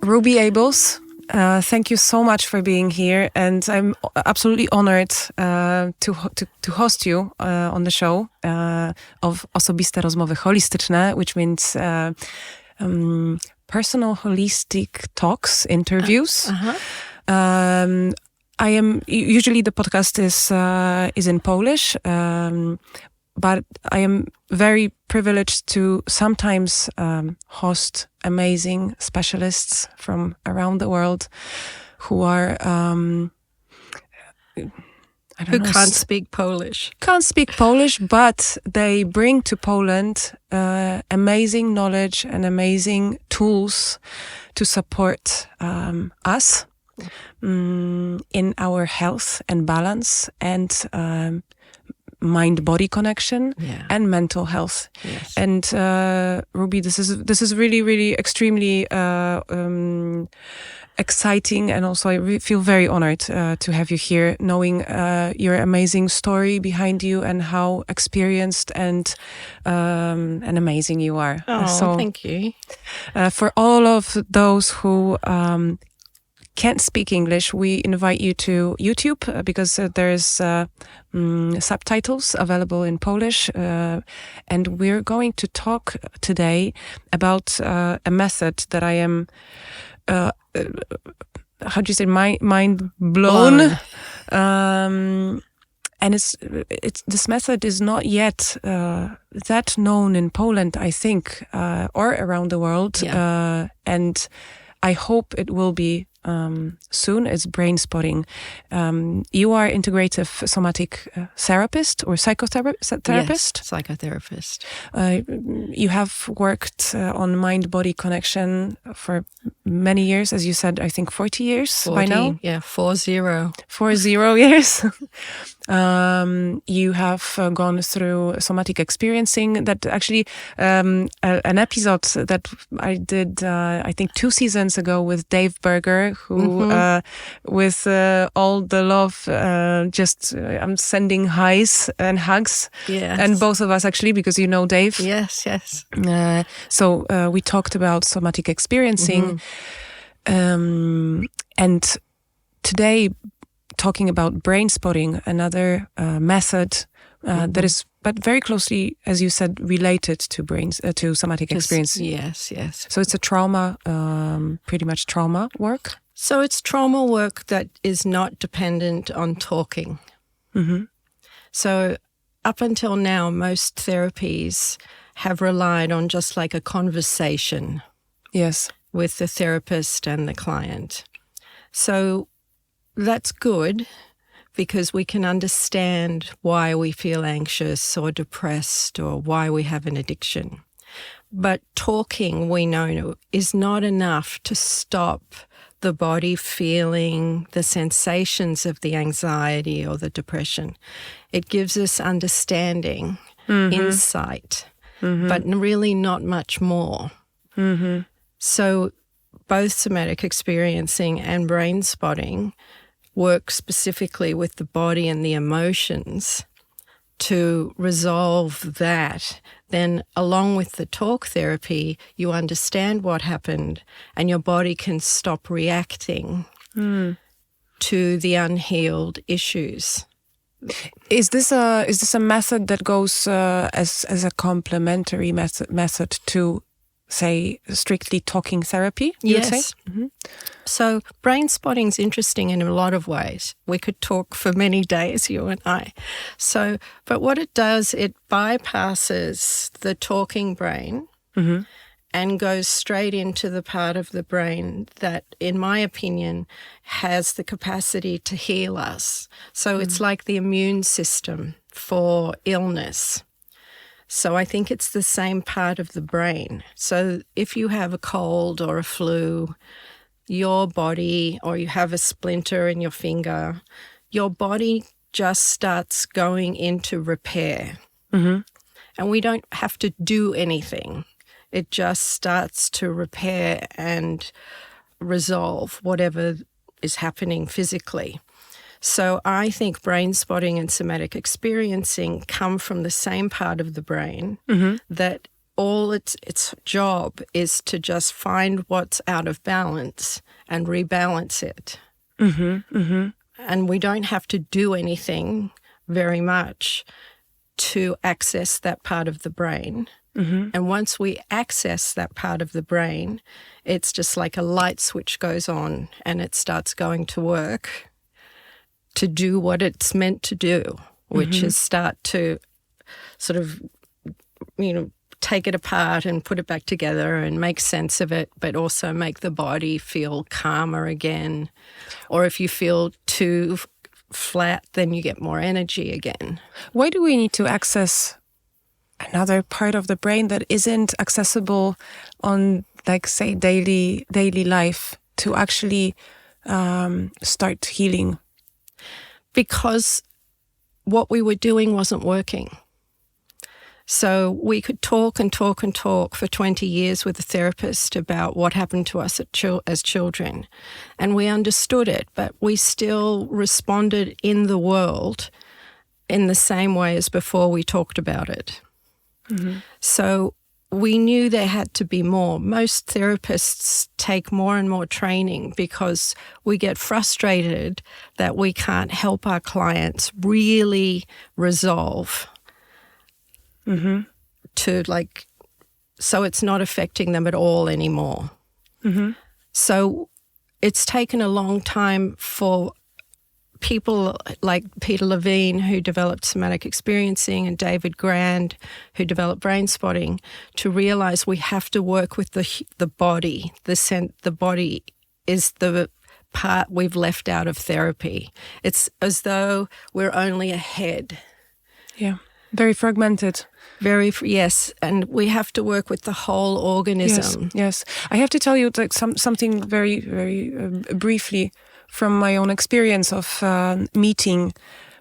Roby Abeles, thank you so much for being here, and I'm absolutely honored to host you on the show of Osobiste, rozmowy holistyczne, which means personal holistic talks, interviews. I am usually the podcast is in Polish, but I am very privileged to sometimes host amazing specialists from around the world who are can't speak Polish. Can't speak Polish, but they bring to Poland amazing knowledge and amazing tools to support us in our health and balance and mind-body connection and mental health. Yes. And Roby, this is really, really extremely exciting, and also I feel very honored to have you here, knowing your amazing story behind you and how experienced and amazing you are. Oh, so, thank you. For all of those who can't speak English, we invite you to YouTube because there's subtitles available in Polish, and we're going to talk today about a method that I am how do you say, mind blown. And it's this method is not yet that known in Poland, I think, or around the world, and I hope it will be soon. It's Brainspotting. You are integrative somatic therapist or psychotherapist? Yes, psychotherapist. You have worked on mind-body connection for many years, as you said, I think 40 years by now? Yeah, 40. 40 years. You have gone through somatic experiencing that actually, an episode that I did, I think 2 seasons ago with Dave Berger, who, with all the love, I'm sending highs and hugs. Yes. And both of us actually, because you know Dave. Yes. So we talked about somatic experiencing. And today, talking about Brainspotting, another method that is, but very closely, as you said, related to somatic experience. Yes. So it's a trauma, pretty much trauma work. So it's trauma work that is not dependent on talking. So up until now, most therapies have relied on just like a conversation. Yes. With the therapist and the client. So that's good because we can understand why we feel anxious or depressed or why we have an addiction. But talking, we know, is not enough to stop the body feeling the sensations of the anxiety or the depression. It gives us understanding, insight, but really not much more. So both somatic experiencing and Brainspotting work specifically with the body and the emotions to resolve that. Then along with the talk therapy, you understand what happened and your body can stop reacting to the unhealed issues. Is this a method that goes as a complementary method to, say, strictly talking therapy? Yes. So Brainspotting is interesting in a lot of ways. We could talk for many days, you and I. So, but what it does, it bypasses the talking brain and goes straight into the part of the brain that, in my opinion, has the capacity to heal us. So it's like the immune system for illness. So I think it's the same part of the brain. So if you have a cold or a flu, your body, or you have a splinter in your finger, your body just starts going into repair. And we don't have to do anything. It just starts to repair and resolve whatever is happening physically. So I think Brainspotting and somatic experiencing come from the same part of the brain that all its job is to just find what's out of balance and rebalance it. And we don't have to do anything very much to access that part of the brain. And once we access that part of the brain, it's just like a light switch goes on and it starts going to work to do what it's meant to do, which is start to sort of, take it apart and put it back together and make sense of it, but also make the body feel calmer again. Or if you feel too flat, then you get more energy again. Why do we need to access another part of the brain that isn't accessible on, like, say, daily life to actually start healing? Because what we were doing wasn't working. So we could talk and talk and talk for 20 years with a therapist about what happened to us as children. And we understood it, but we still responded in the world in the same way as before we talked about it. So we knew there had to be more. Most therapists take more and more training because we get frustrated that we can't help our clients really resolve to, like, so it's not affecting them at all anymore. So it's taken a long time for people like Peter Levine, who developed somatic experiencing, and David Grand, who developed Brainspotting, to realize we have to work with the body. The body is the part we've left out of therapy. It's as though we're only a head. Yeah, very fragmented. Yes, and we have to work with the whole organism. Yes. I have to tell you, like, something very, very briefly from my own experience of meeting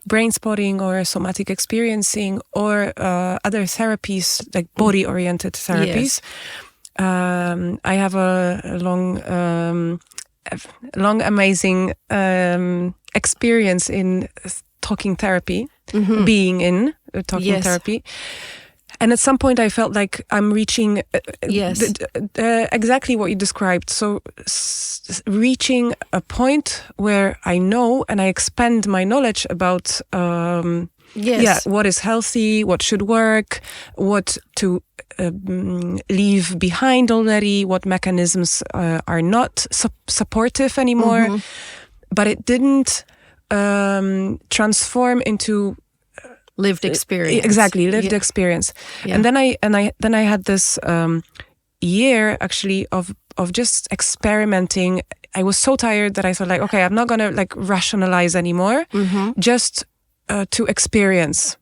Brainspotting or somatic experiencing or other therapies, like body-oriented therapies. I have a long, amazing experience in talking therapy, being in talking therapy. And at some point I felt like I'm reaching exactly what you described. So reaching a point where I know and I expand my knowledge about what is healthy, what should work, what to leave behind already, what mechanisms are not supportive anymore. But it didn't transform into lived experience. Exactly, lived experience. Yeah. And then I had this year actually of just experimenting. I was so tired that I thought, like, okay, I'm not gonna, like, rationalize anymore, just to experience.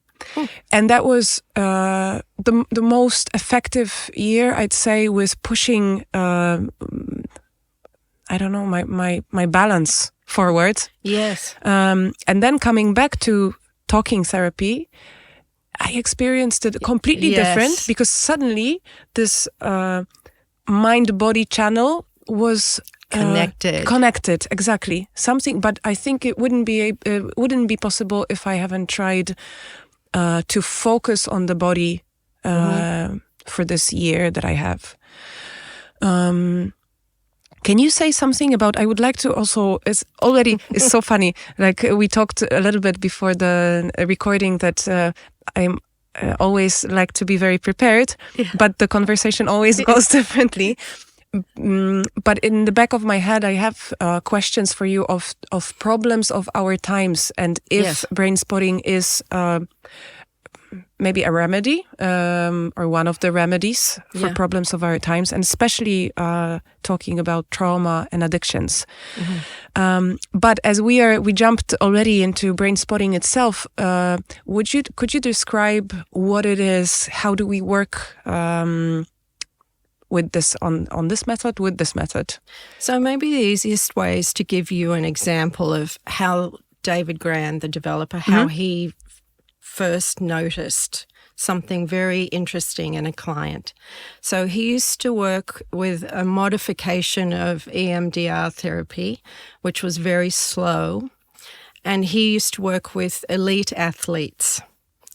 And that was the most effective year, I'd say, with pushing my balance forward. Yes. And then coming back to talking therapy, I experienced it completely different, because suddenly this mind-body channel was connected, exactly. Something, but I think it wouldn't be possible if I haven't tried to focus on the body for this year that I have. Can you say something about, I would like to also, it's so funny, like we talked a little bit before the recording that I'm always like to be very prepared, but the conversation always goes differently. But in the back of my head, I have questions for you of problems of our times, and if Brainspotting is maybe a remedy or one of the remedies for problems of our times, and especially talking about trauma and addictions. But as we jumped already into Brainspotting itself, could you describe what it is? How do we work with this on this method, with this method? So maybe the easiest way is to give you an example of how David Grand, the developer, how he first noticed something very interesting in a client. So he used to work with a modification of EMDR therapy, which was very slow. And he used to work with elite athletes.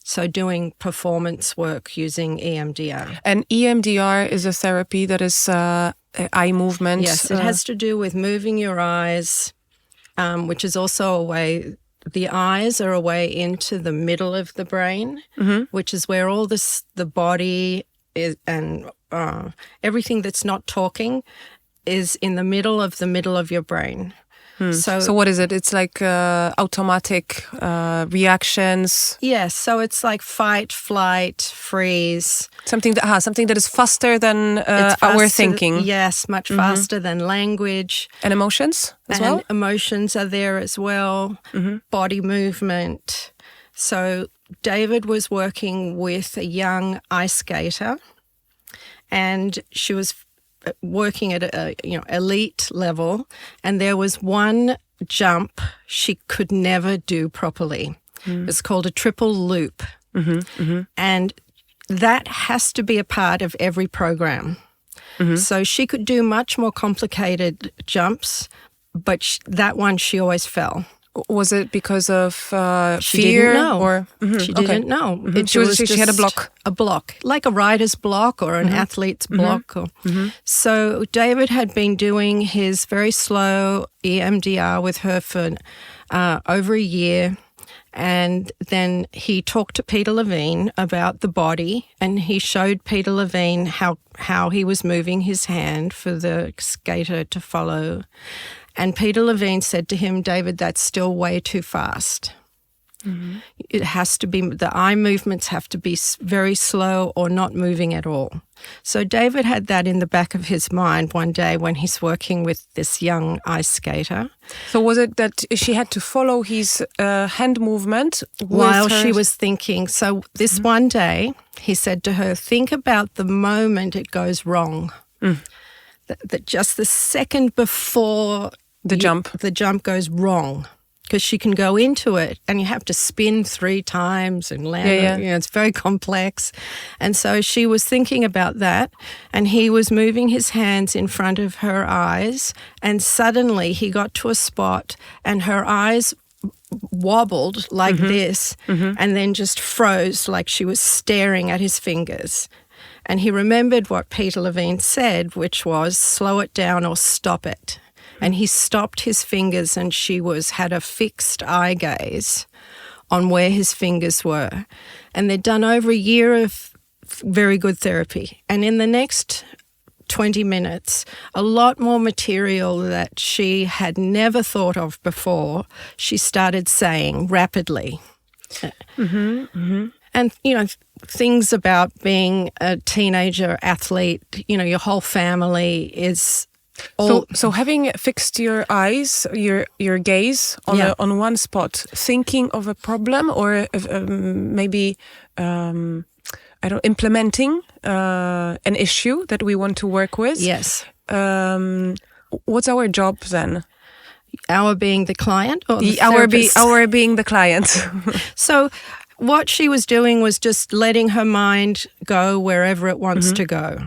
So doing performance work using EMDR. And EMDR is a therapy that is eye movement. Yes, it has to do with moving your eyes, which is also a way. The eyes are a way into the middle of the brain, which is where all the body is, and everything that's not talking is in the middle of your brain. So what is it? It's like automatic reactions. Yes, so it's like fight, flight, freeze. Something that is faster than our thinking. Yes, much faster than language. And emotions as well? Emotions are there as well. Body movement. So David was working with a young ice skater, and she was working at a elite level, and there was one jump she could never do properly. It's called a triple loop, and that has to be a part of every program. So she could do much more complicated jumps, but that one she always fell. Was it because of She fear? didn't know. Or She didn't know. She had a block. A block, like a rider's block or an athlete's block. So David had been doing his very slow EMDR with her for over a year. And then he talked to Peter Levine about the body, and he showed Peter Levine how he was moving his hand for the skater to follow. And Peter Levine said to him, David, that's still way too fast. It has to be, the eye movements have to be very slow or not moving at all. So David had that in the back of his mind one day when he's working with this young ice skater. So was it that she had to follow his hand movement while she was thinking? So this one day, he said to her, think about the moment it goes wrong. That just the second before the jump goes wrong. Because she can go into it and you have to spin 3 times and land. It's very complex. And so she was thinking about that, and he was moving his hands in front of her eyes, and suddenly he got to a spot and her eyes wobbled like this and then just froze like she was staring at his fingers. And he remembered what Peter Levine said, which was slow it down or stop it. And he stopped his fingers, and she had a fixed eye gaze on where his fingers were. And they'd done over a year of very good therapy. And in the next 20 minutes, a lot more material that she had never thought of before, she started saying rapidly. And, things about being a teenager athlete, your whole family is... So having fixed your eyes, your gaze on one spot, thinking of a problem or maybe implementing an issue that we want to work with. Yes. What's our job then? Our being the client, or our being the client. So what she was doing was just letting her mind go wherever it wants to go.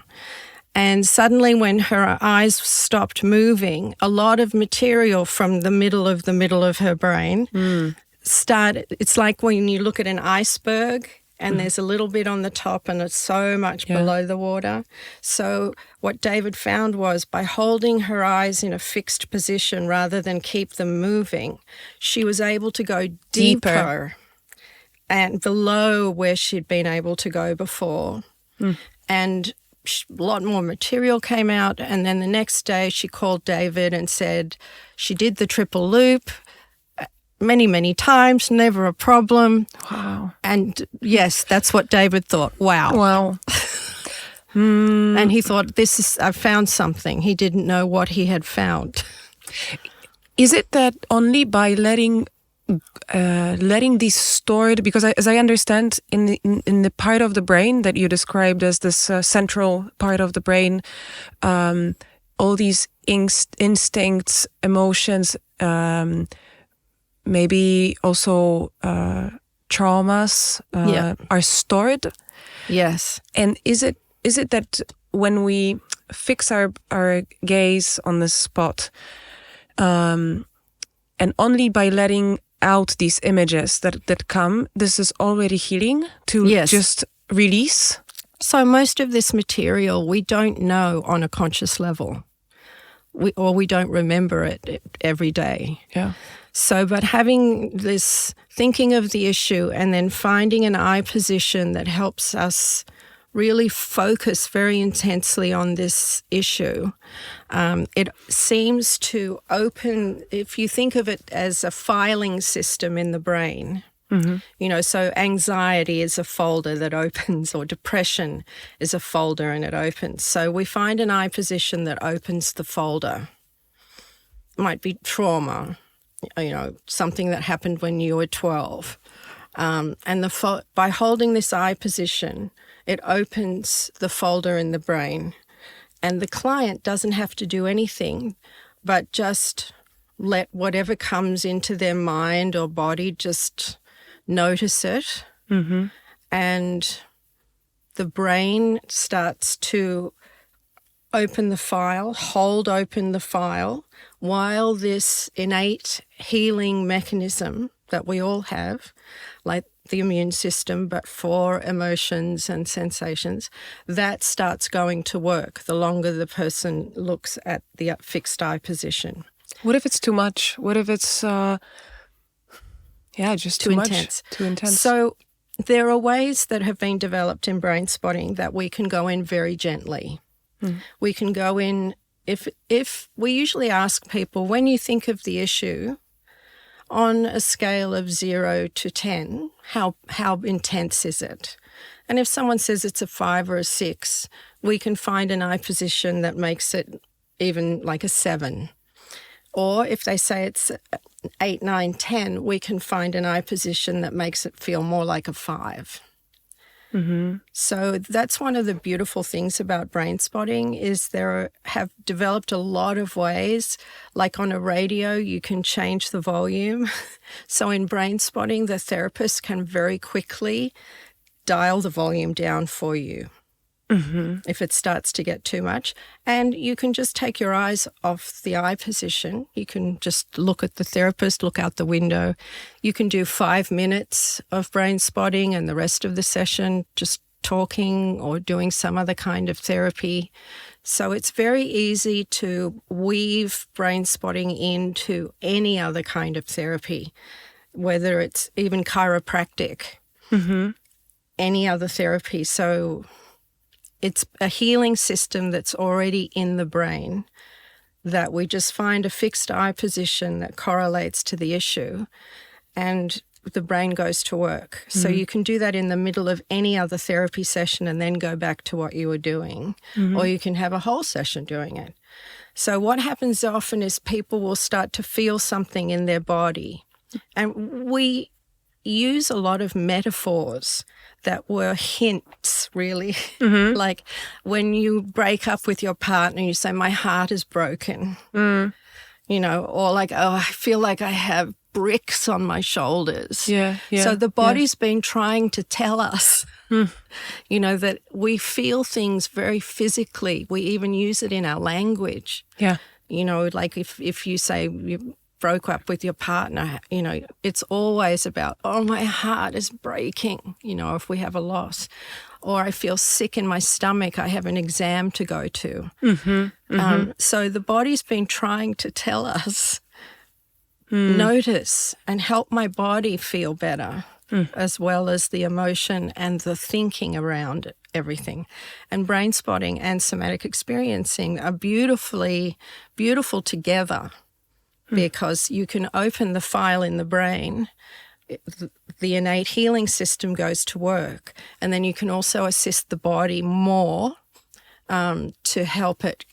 And suddenly when her eyes stopped moving, a lot of material from the middle of her brain started. It's like when you look at an iceberg and there's a little bit on the top and it's so much below the water. So what David found was by holding her eyes in a fixed position rather than keep them moving, she was able to go deeper and below where she'd been able to go before. And a lot more material came out, and then the next day she called David and said she did the triple loop many, many times, never a problem. Wow. And yes, that's what David thought. Wow. And he thought, I found something. He didn't know what he had found. Is it that only by letting these stored, because as I understand, in the part of the brain that you described as this central part of the brain, all these instincts, emotions, maybe also traumas are stored. Yes. And is it that when we fix our gaze on this spot, and only by letting out these images that come, this is already healing to Yes. just release? So most of this material we don't know on a conscious level. We don't remember it every day. Yeah. So, but having this, thinking of the issue and then finding an eye position that helps us really focus very intensely on this issue, it seems to open, if you think of it as a filing system in the brain, so anxiety is a folder that opens, or depression is a folder and it opens. So we find an eye position that opens the folder. Might be trauma, something that happened when you were 12. By holding this eye position, it opens the folder in the brain. And the client doesn't have to do anything but just let whatever comes into their mind or body just notice it. And the brain starts to open the file, hold open the file, while this innate healing mechanism that we all have, like the immune system, but for emotions and sensations, that starts going to work the longer the person looks at the fixed eye position. What if it's too much? What if it's just too much? Intense. Too intense. So there are ways that have been developed in Brainspotting that we can go in very gently. We can go in, if we usually ask people, when you think of the issue, on a scale of 0 to 10, how intense is it? And if someone says it's a 5 or a 6, we can find an eye position that makes it even like a 7. Or if they say it's 8, 9, 10, we can find an eye position that makes it feel more like a 5. So that's one of the beautiful things about Brainspotting is there have developed a lot of ways, like on a radio, you can change the volume. So in Brainspotting, the therapist can very quickly dial the volume down for you if it starts to get too much. And you can just take your eyes off the eye position. You can just look at the therapist, look out the window. You can do 5 minutes of Brainspotting and the rest of the session just talking or doing some other kind of therapy. So it's very easy to weave Brainspotting into any other kind of therapy, whether it's even chiropractic, any other therapy. So it's a healing system that's already in the brain that we just find a fixed eye position that correlates to the issue and the brain goes to work. So you can do that in the middle of any other therapy session and then go back to what you were doing, or you can have a whole session doing it. So what happens often is people will start to feel something in their body. And we use a lot of metaphors that were hints, really. Like when you break up with your partner, you say, my heart is broken, or like, oh, I feel like I have bricks on my shoulders. So the body's been trying to tell us, that we feel things very physically. We even use it in our language. Like if you say you broke up with your partner, it's always about, oh, my heart is breaking, if we have a loss. Or I feel sick in my stomach, I have an exam to go to. So the body's been trying to tell us, notice and help my body feel better, as well as the emotion and the thinking around everything. And Brainspotting and somatic experiencing are beautiful together. Because you can open the file in the brain, the innate healing system goes to work, and then you can also assist the body more to help it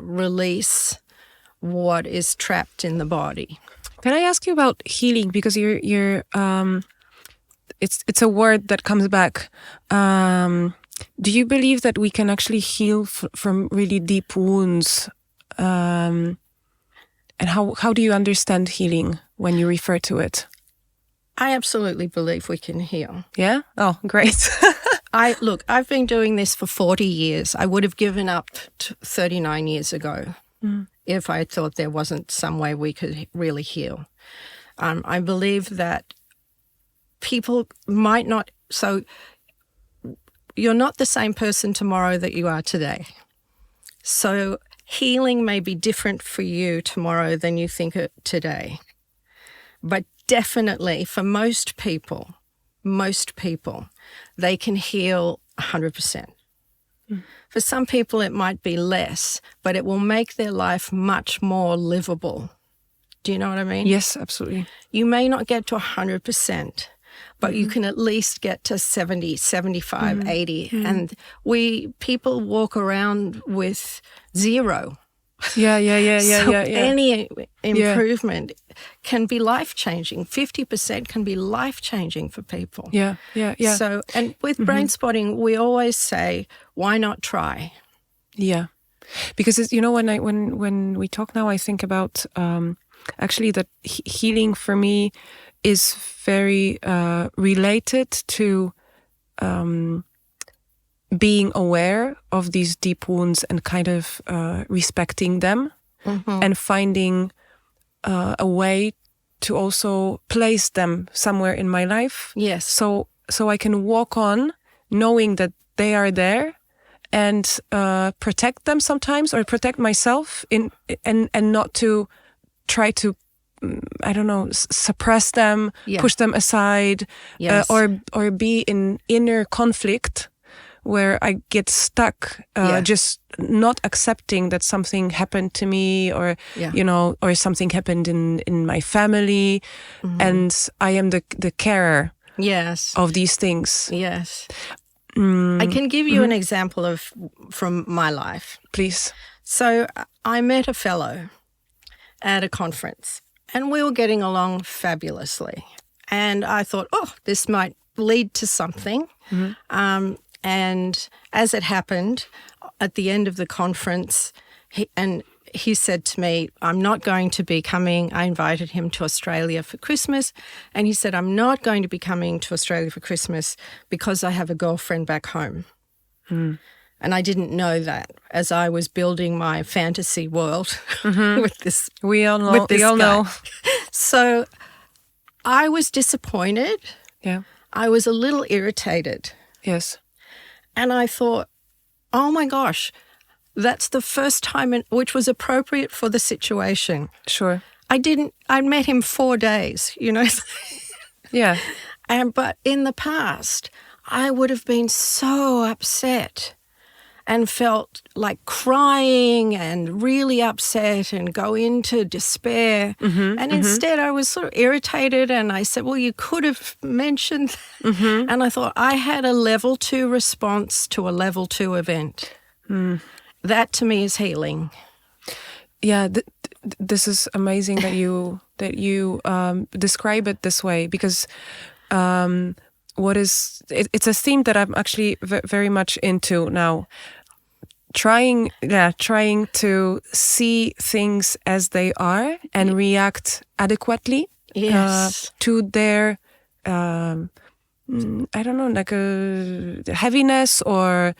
release what is trapped in the body. Can I ask you about healing? Because you're it's a word that comes back. Do you believe that we can actually heal from really deep wounds? And how do you understand healing when you refer to it? I absolutely believe we can heal. Yeah? Oh, great. I've been doing this for 40 years. I would have given up 39 years ago if I thought there wasn't some way we could really heal. I believe that people might not, so you're not the same person tomorrow that you are today. So healing may be different for you tomorrow than you think it today. But definitely for most people, they can heal 100%. For some people, it might be less, but it will make their life much more livable. Do you know what I mean? Yes, absolutely. You may not get to 100%, but you can at least get to 70, 75, 80. And people walk around with 0. Yeah. Any improvement can be life-changing. 50% can be life-changing for people. Yeah. So, and with Brainspotting, we always say, why not try? Yeah. Because it's, when we talk now, I think about actually that healing for me is very related to being aware of these deep wounds and kind of respecting them and finding a way to also place them somewhere in my life. Yes. So I can walk on knowing that they are there and protect them sometimes, or protect myself and not to try to suppress them, push them aside, or be in inner conflict where I get stuck, just not accepting that something happened to me, or or something happened in my family, and I am the carer of these things. Yes. I can give you an example from my life. Please. So I met a fellow at a conference, and we were getting along fabulously. And I thought, this might lead to something. And as it happened, at the end of the conference, he said to me, I'm not going to be coming. I invited him to Australia for Christmas. And he said, I'm not going to be coming to Australia for Christmas because I have a girlfriend back home. And I didn't know that as I was building my fantasy world with this. We all know. Know. So I was disappointed. Yeah. I was a little irritated. Yes. And I thought, oh my gosh, that's the first time which was appropriate for the situation. Sure. I met him 4 days, Yeah. But in the past, I would have been so upset and felt like crying and really upset and go into despair. And instead I was sort of irritated, and I said, well, you could have mentioned that. And I thought I had a level 2 response to a level 2 event. That to me is healing. Yeah, this is amazing that you describe it this way, because it's a theme that I'm actually very much into now. Trying to see things as they are and react adequately to their like a heaviness or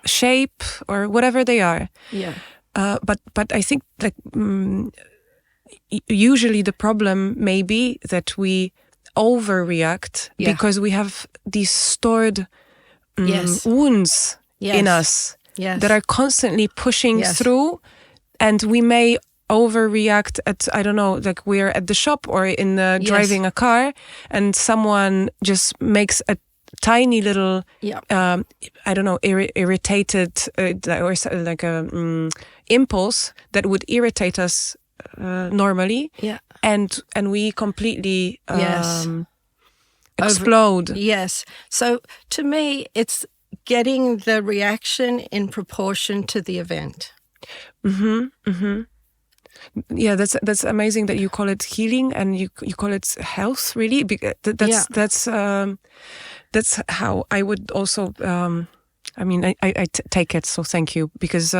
shape or whatever they are. Yeah. But I think usually the problem may be that we overreact because we have these stored wounds in us that are constantly pushing through, and we may overreact at, I don't know, like we're at the shop or in driving a car, and someone just makes a tiny little I don't know, irritated or like a impulse that would irritate us normally, and we completely explode. Yes. So to me, it's getting the reaction in proportion to the event. Yeah, that's amazing that you call it healing and you call it health. Really, that's how I would also. I take it. So thank you, because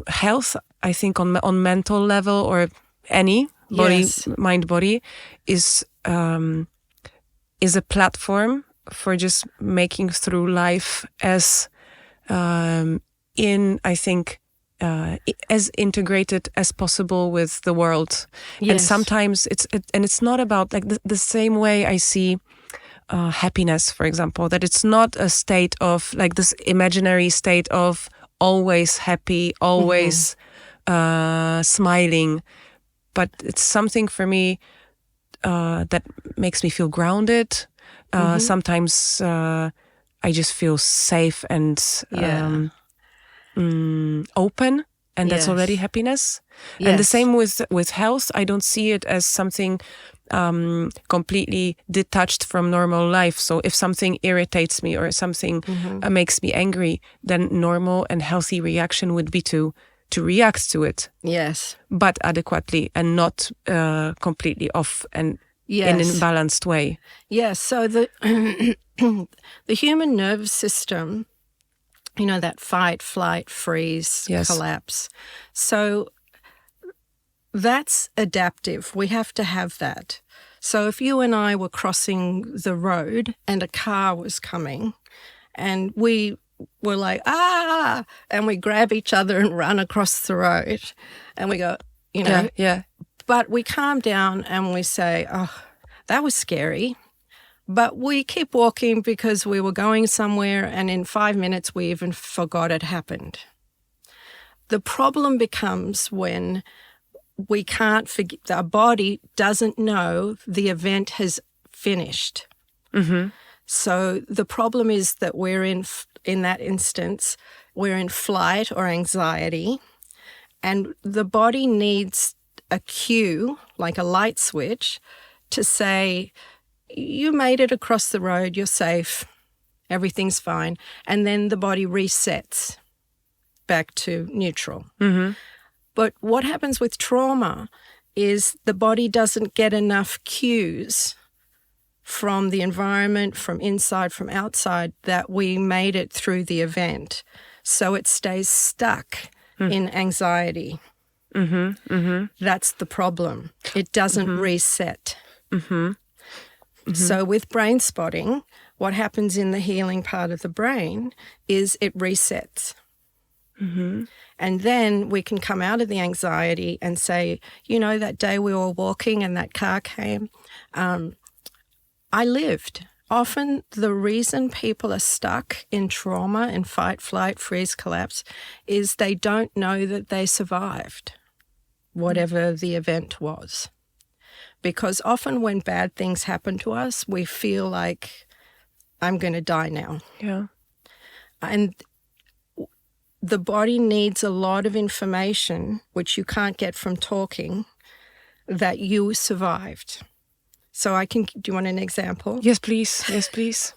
health, I think on mental level or any body, mind, body is a platform for just making through life as I think as integrated as possible with the world. And Yes. sometimes it's not about like the same way I see happiness, for example, that it's not a state of like this imaginary state of always happy, always smiling, but it's something for me that makes me feel grounded. Sometimes I just feel safe and open, and that's Yes. already happiness. And the Yes. same with health. I don't see it as something completely detached from normal life. So if something irritates me or something makes me angry, then normal and healthy reaction would be to react to it, Yes. but adequately and not completely off and Yes. in an imbalanced way. Yes. So the the human nervous system, you know, that fight, flight, freeze, Yes. collapse. So that's adaptive. We have to have that. So if you and I were crossing the road and a car was coming and we were like, and we grab each other and run across the road and we go, you know, Yeah. but we calm down and we say, oh, that was scary. But we keep walking because we were going somewhere, and in 5 minutes we even forgot it happened. The problem becomes when we can't forget, our body doesn't know the event has finished. So the problem is that we're in that instance, we're in flight or anxiety, and the body needs a cue, like a light switch, to say, you made it across the road, you're safe, everything's fine. And then the body resets back to neutral. But what happens with trauma is the body doesn't get enough cues from the environment, from inside, from outside, that we made it through the event. So it stays stuck in anxiety. That's the problem. It doesn't reset. So with brain spotting, what happens in the healing part of the brain is it resets. And then we can come out of the anxiety and say, you know, that day we were walking and that car came, I lived. Often the reason people are stuck in trauma and fight, flight, freeze, collapse is they don't know that they survived whatever the event was. Because often when bad things happen to us, we feel like, I'm going to die now. Yeah. And the body needs a lot of information, which you can't get from talking, that you survived. So do you want an example? Yes, please. Yes, please.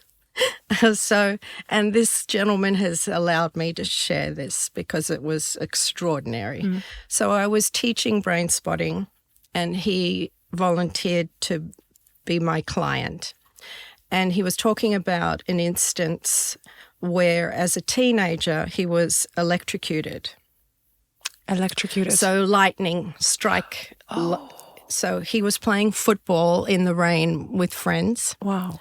So, and this gentleman has allowed me to share this because it was extraordinary. So I was teaching brain spotting and he volunteered to be my client. And he was talking about an instance where as a teenager he was electrocuted. Electrocuted. So lightning strike. So he was playing football in the rain with friends. Wow.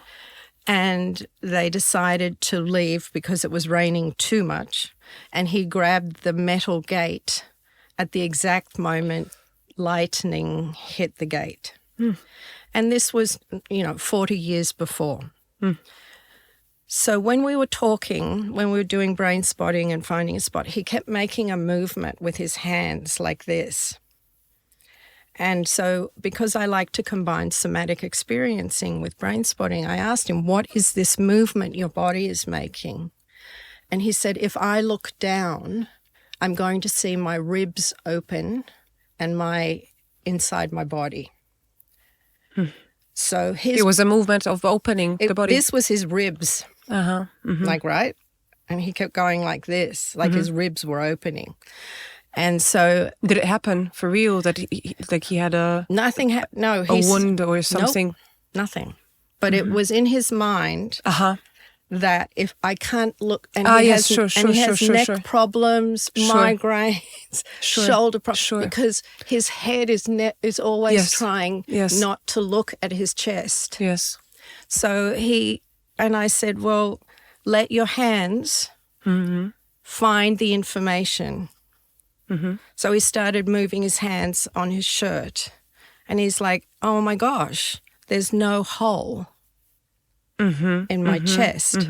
And they decided to leave because it was raining too much. And he grabbed the metal gate at the exact moment lightning hit the gate. And this was, 40 years before. So when we were talking, when we were doing brain spotting and finding a spot, he kept making a movement with his hands like this. And so because I like to combine somatic experiencing with brain spotting, I asked him, what is this movement your body is making? And he said, if I look down, I'm going to see my ribs open and inside my body. So It was a movement of opening the body. This was his ribs, like, right? And he kept going like this, like his ribs were opening. And so... Did it happen for real that he had a... Nothing happened. No. A wound or something? Nope, nothing. But it was in his mind that if I can't look... And he has neck problems, migraines, shoulder problems, because his head is always trying not to look at his chest. Yes. So I said, well, let your hands find the information. So he started moving his hands on his shirt. And he's like, oh my gosh, there's no hole in my chest.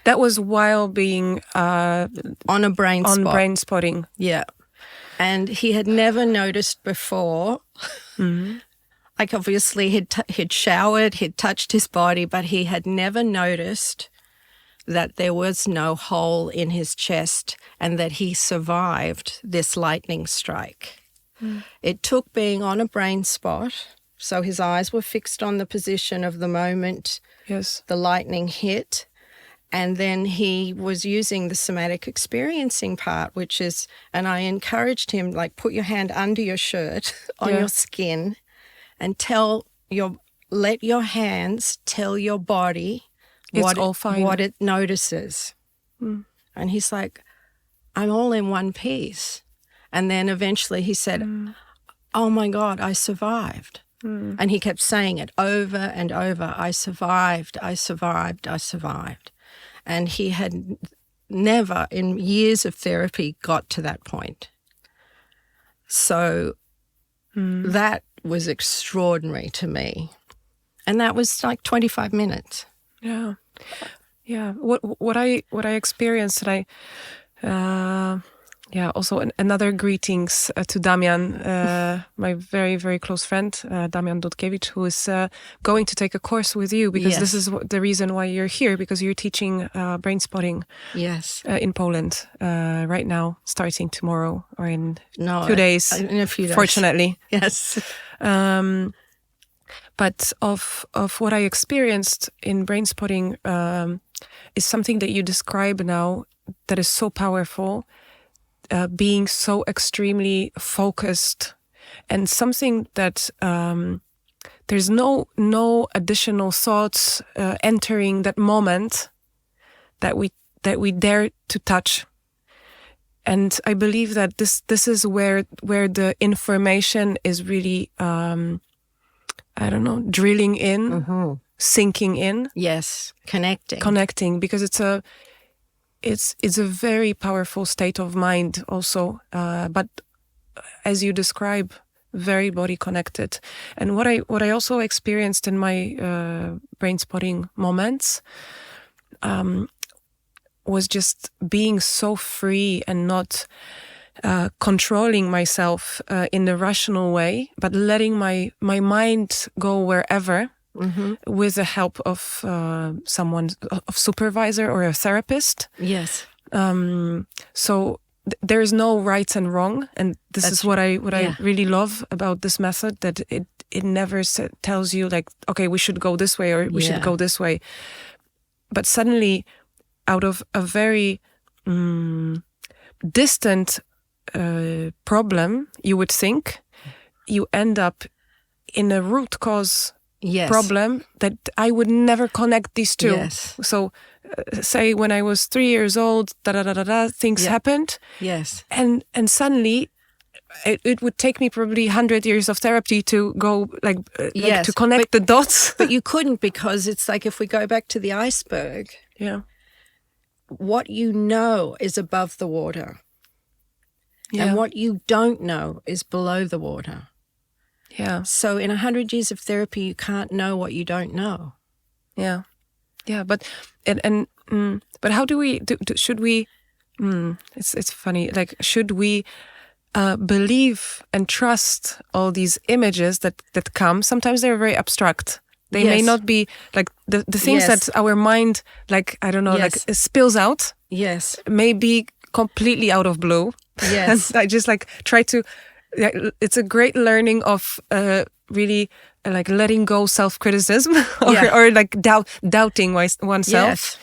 That was while being On a brain on spot. Brainspotting. Yeah. And he had never noticed before. Like obviously he'd showered, he'd touched his body, but he had never noticed that there was no hole in his chest and that he survived this lightning strike. It took being on a brain spot, so his eyes were fixed on the position of the moment Yes. the lightning hit, and then he was using the somatic experiencing part, which is, and I encouraged him, like, put your hand under your shirt on your skin and let your hands tell your body what it notices. And he's like, I'm all in one piece. And then eventually he said, oh my God, I survived. And he kept saying it over and over, I survived, I survived, I survived. And he had never in years of therapy got to that point. So that was extraordinary to me. And that was like 25 minutes. Yeah. Yeah. What I experienced, and also another greetings to Damian, my very, very close friend, Damian Dudkiewicz, who is going to take a course with you because this is the reason why you're here, because you're teaching Brainspotting in Poland right now, starting tomorrow or in 2 days. In a few days. Fortunately. Yes. But of what I experienced in Brainspotting is something that you describe now that is so powerful. Being so extremely focused, and something that there's no additional thoughts entering that moment that we dare to touch. And I believe that this is where the information is really drilling in, sinking in. Yes, connecting, because it's a very powerful state of mind also, but as you describe, very body connected. And what I also experienced in my Brainspotting moments was just being so free and not controlling myself in a rational way, but letting my mind go wherever. With the help of someone, a supervisor or a therapist. Yes. So there is no right and wrong, and this is what I really love about this method, that it never tells you like, okay, we should go this way or we should go this way. But suddenly, out of a very distant problem, you would think, you end up in a root cause problem that I would never connect these two. Yes. So say when I was 3 years old, things happened. Yes. And suddenly it would take me probably 100 years of therapy to go to connect the dots. But you couldn't, because it's like, if we go back to the iceberg, what you know is above the water. And what you don't know is below the water. Yeah. So in 100 years of therapy, you can't know what you don't know. Yeah. Yeah. But but how do we should we? It's funny. Like, should we believe and trust all these images that come? Sometimes they're very abstract. They may not be like the things that our mind, like, I don't know, like spills out. Yes. May be completely out of blue. Yes. And I just like try to. It's a great learning of really like letting go self-criticism or like doubting oneself. Yes,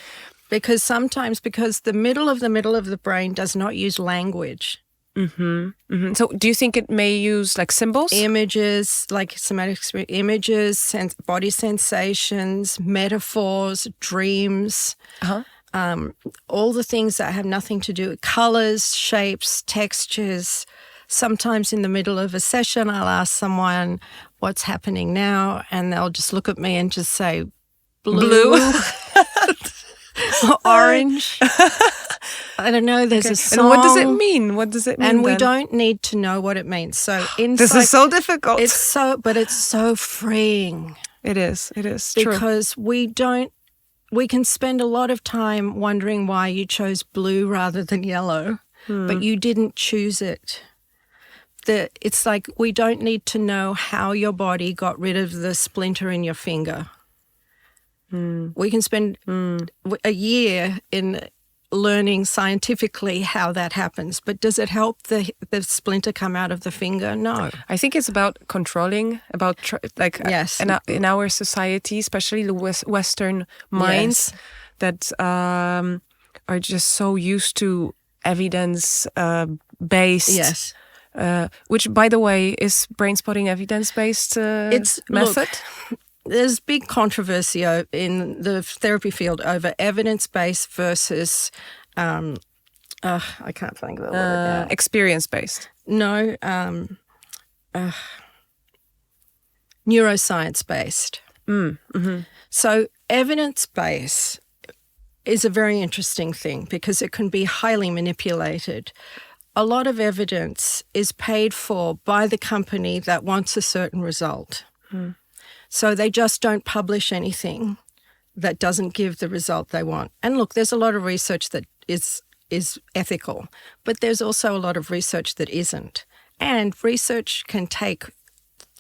because sometimes the middle of the brain does not use language. So do you think it may use like symbols? Images, like somatic images, body sensations, metaphors, dreams. All the things that have nothing to do with colors, shapes, textures. Sometimes in the middle of a session, I'll ask someone, what's happening now? And they'll just look at me and just say, blue. Orange. I don't know. There's a song. And what does it mean? What does it mean? And we then? don't need to know what it means. So This is so difficult. But it's so freeing. It is. It is true. Because we can spend a lot of time wondering why you chose blue rather than yellow, but you didn't choose it. It's like we don't need to know how your body got rid of the splinter in your finger. We can spend a year in learning scientifically how that happens, but does it help the splinter come out of the finger? No. I think it's about controlling, yes. In our society, especially the Western minds that are just so used to evidence-based. Yes. Which, by the way, is Brainspotting evidence-based method? Look, there's big controversy in the therapy field over evidence-based versus, I can't think of the word now. Experience-based. No, neuroscience-based. So evidence-based is a very interesting thing because it can be highly manipulated. A lot of evidence is paid for by the company that wants a certain result. So they just don't publish anything that doesn't give the result they want. And look, there's a lot of research that is ethical, but there's also a lot of research that isn't. And research can take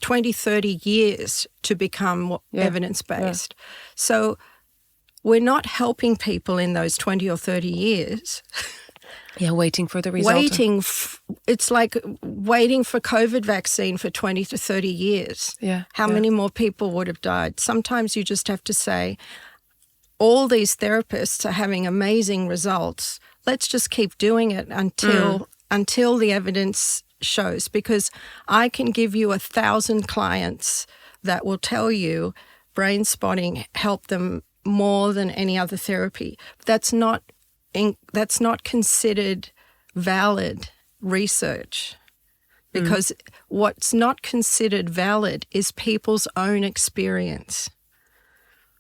20, 30 years to become evidence-based. Yeah. So we're not helping people in those 20 or 30 years. Yeah, waiting for the result. It's like waiting for COVID vaccine for 20 to 30 years. Yeah. How many more people would have died? Sometimes you just have to say, all these therapists are having amazing results. Let's just keep doing it until the evidence shows. Because I can give you 1,000 clients that will tell you Brainspotting helped them more than any other therapy. That's not considered valid research, because what's not considered valid is people's own experience.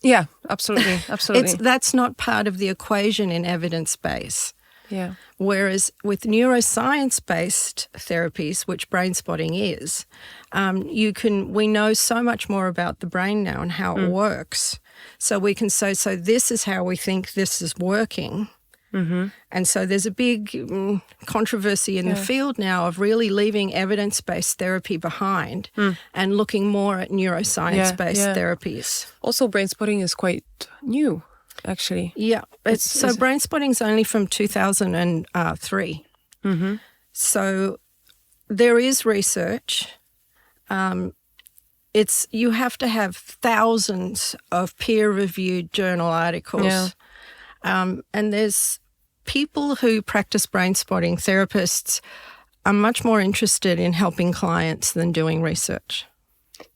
Yeah, absolutely, absolutely. That's not part of the equation in evidence-based. Yeah. Whereas with neuroscience-based therapies, which Brainspotting is, we know so much more about the brain now and how it works. So we can say, so this is how we think this is working. And so there's a big controversy in the field now of really leaving evidence-based therapy behind and looking more at neuroscience-based therapies. Also, Brainspotting is quite new, actually. Yeah. Brainspotting's only from 2003. So there is research. You have to have thousands of peer-reviewed journal articles. And there's people who practice Brainspotting, therapists, are much more interested in helping clients than doing research.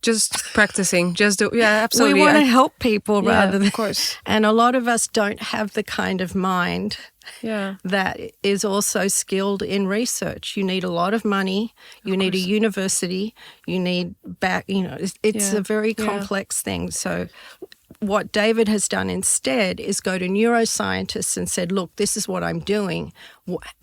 Just practicing, absolutely. We want to help people rather than, of course. And a lot of us don't have the kind of mind that is also skilled in research. You need a lot of money. You need a university. You need it's a very complex thing. So what David has done instead is go to neuroscientists and said, look, this is what I'm doing.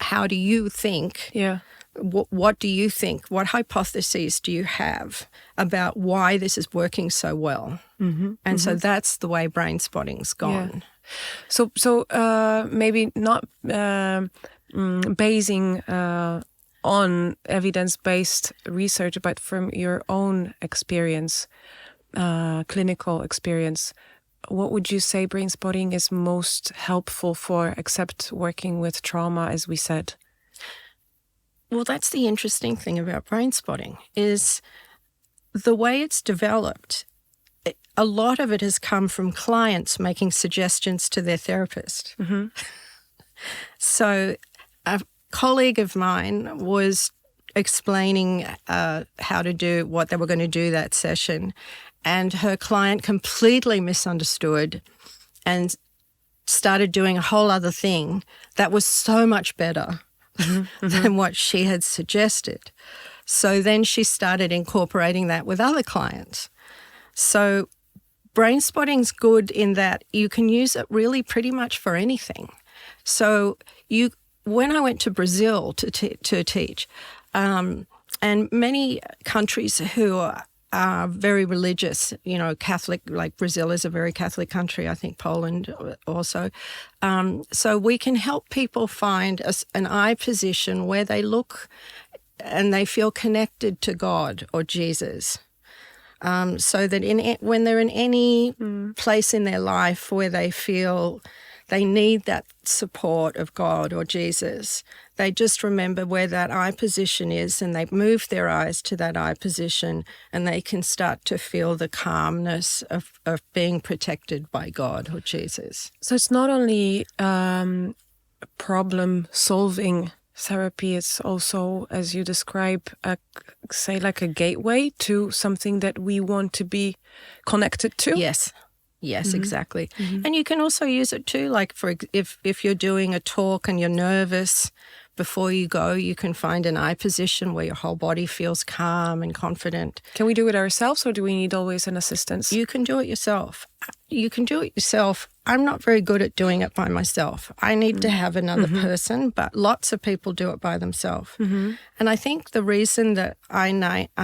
How do you think? Yeah. What do you think? What hypotheses do you have about why this is working so well? And so that's the way Brainspotting's gone. Yeah. So maybe not basing on evidence-based research, but from your own experience, clinical experience, what would you say Brainspotting is most helpful for, except working with trauma, as we said? Well, that's the interesting thing about Brainspotting is the way it's developed. A lot of it has come from clients making suggestions to their therapist. So a colleague of mine was explaining how to do what they were going to do that session, and her client completely misunderstood and started doing a whole other thing that was so much better than what she had suggested. So then she started incorporating that with other clients. So Brainspotting's good in that you can use it really pretty much for anything. So when I went to Brazil to teach, and many countries who are very religious, Catholic, like Brazil is a very Catholic country, I think Poland also. So we can help people find an I position where they look and they feel connected to God or Jesus. So that when they're in any place in their life where they feel they need that support of God or Jesus, they just remember where that I position is and they move their eyes to that I position and they can start to feel the calmness of being protected by God or Jesus. So it's not only problem-solving therapy, it's also, as you describe, like a gateway to something that we want to be connected to. Yes, exactly. And you can also use it too, like if you're doing a talk and you're nervous, before you go, you can find an I position where your whole body feels calm and confident. Can we do it ourselves or do we need always an assistance? You can do it yourself. I'm not very good at doing it by myself. I need to have another person, but lots of people do it by themselves. And I think the reason that I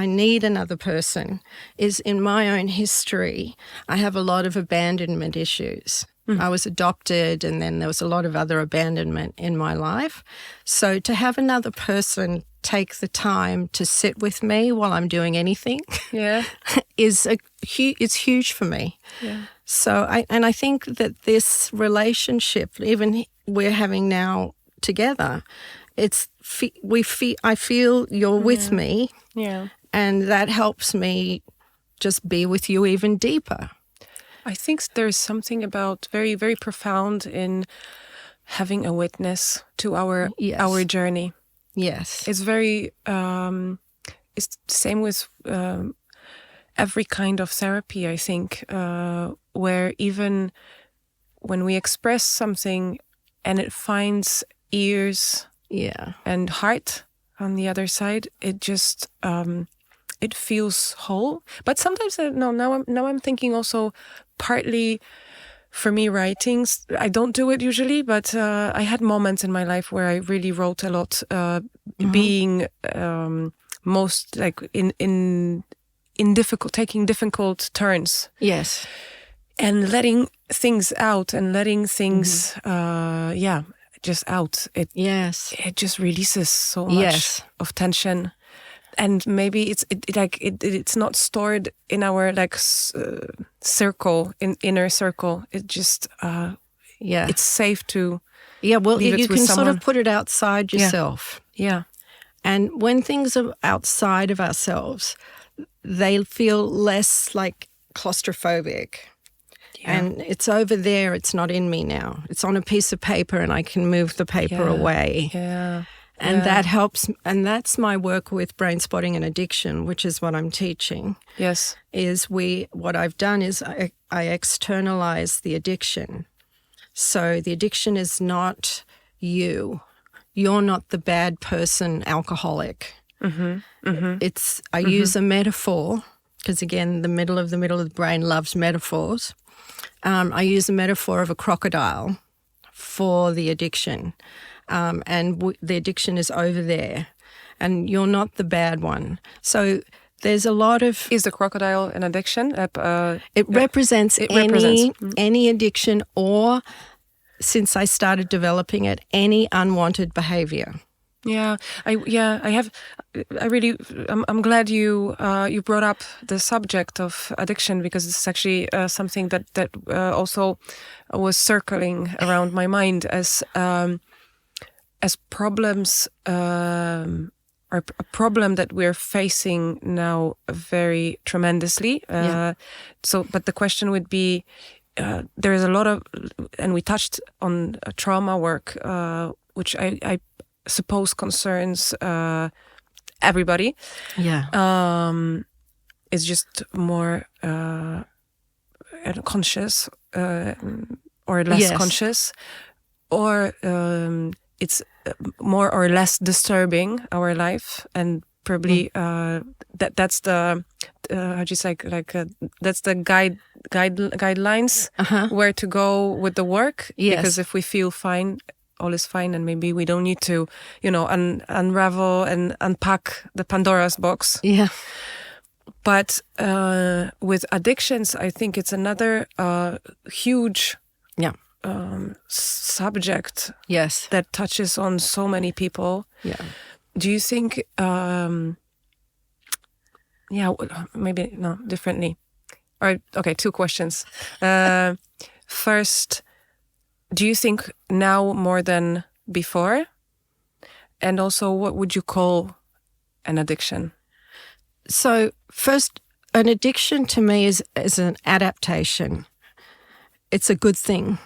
need another person is in my own history, I have a lot of abandonment issues. I was adopted and then there was a lot of other abandonment in my life. So to have another person take the time to sit with me while I'm doing anything is huge for me. Yeah. So I think that this relationship, even we're having now together, I feel you're with me. Yeah. And that helps me just be with you even deeper. I think there's something about very, very profound in having a witness to our journey. Yes. It's very, it's the same with every kind of therapy, I think, where even when we express something and it finds ears and heart on the other side, it just, it feels whole. But sometimes, now I'm thinking also partly for me writings, I don't do it usually, but I had moments in my life where I really wrote a lot, being most like in taking difficult turns. Yes. And letting things out and letting things, just out. It just releases so much of tension. And maybe it's not stored in our circle, inner circle. It just it's safe to you can someone. sort of put it outside yourself. Yeah. And when things are outside of ourselves, they feel less like claustrophobic. Yeah. And it's over there. It's not in me now. It's on a piece of paper, and I can move the paper away. Yeah. And that helps, and that's my work with Brainspotting and addiction, which is what I'm teaching. Yes. What I've done is I externalize the addiction. So the addiction is not you. You're not the bad person alcoholic. I use a metaphor, because again, the middle of the brain loves metaphors. I use a metaphor of a crocodile for the addiction. The addiction is over there, and you're not the bad one. So there's a lot of... Is the crocodile an addiction? It represents any addiction, or, since I started developing it, any unwanted behavior. Yeah, I'm glad you brought up the subject of addiction, because it's actually something that also was circling around my mind as problems, or a problem that we're facing now very tremendously. But the question would be, there is a lot of, and we touched on trauma work, which I suppose concerns everybody. Yeah. It's just more conscious or less conscious, or it's more or less disturbing our life, and Probably that's the how do you say, like that's the guidelines where to go with the work. Yes. Because if we feel fine, all is fine, and maybe we don't need to, unravel and unpack the Pandora's box. Yeah. But with addictions, I think it's another huge subject. Yes. That touches on so many people. Yeah. Do you think? Maybe no, differently. All right. Okay. 2 questions. First, do you think now more than before? And also, what would you call an addiction? So first, an addiction to me is an adaptation. It's a good thing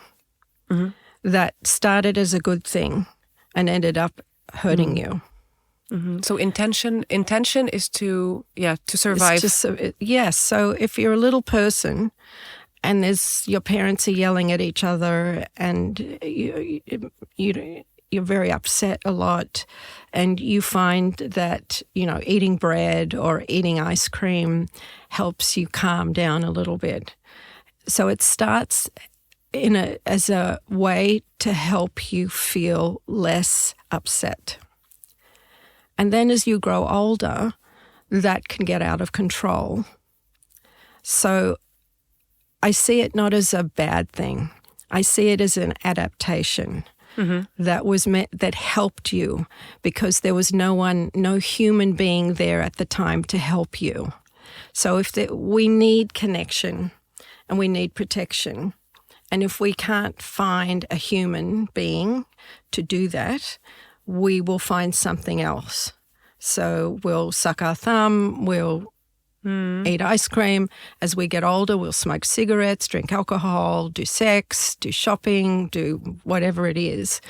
that started as a good thing and ended up hurting you. Mm-hmm. So intention is to survive. Yes. So if you're a little person and your parents are yelling at each other and you're very upset a lot, and you find that, eating bread or eating ice cream helps you calm down a little bit. So it starts as a way to help you feel less upset. And then as you grow older, that can get out of control. So I see it not as a bad thing. I see it as an adaptation. That helped you, because there was no human being there at the time to help you. So we need connection and we need protection. And if we can't find a human being to do that, we will find something else. So we'll suck our thumb, we'll eat ice cream. As we get older, we'll smoke cigarettes, drink alcohol, do sex, do shopping, do whatever it is,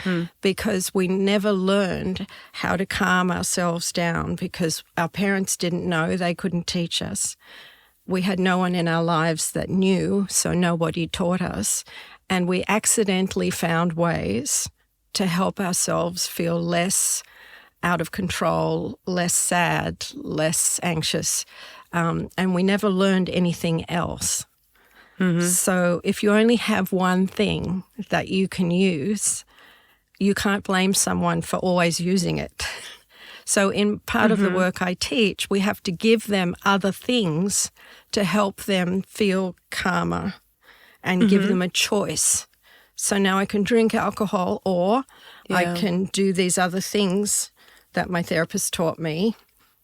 because we never learned how to calm ourselves down, because our parents didn't know, they couldn't teach us. We had no one in our lives that knew, so nobody taught us. And we accidentally found ways to help ourselves feel less out of control, less sad, less anxious. And we never learned anything else. So if you only have one thing that you can use, you can't blame someone for always using it. So in part of the work I teach, we have to give them other things to help them feel calmer and give them a choice. So now I can drink alcohol, or I can do these other things that my therapist taught me.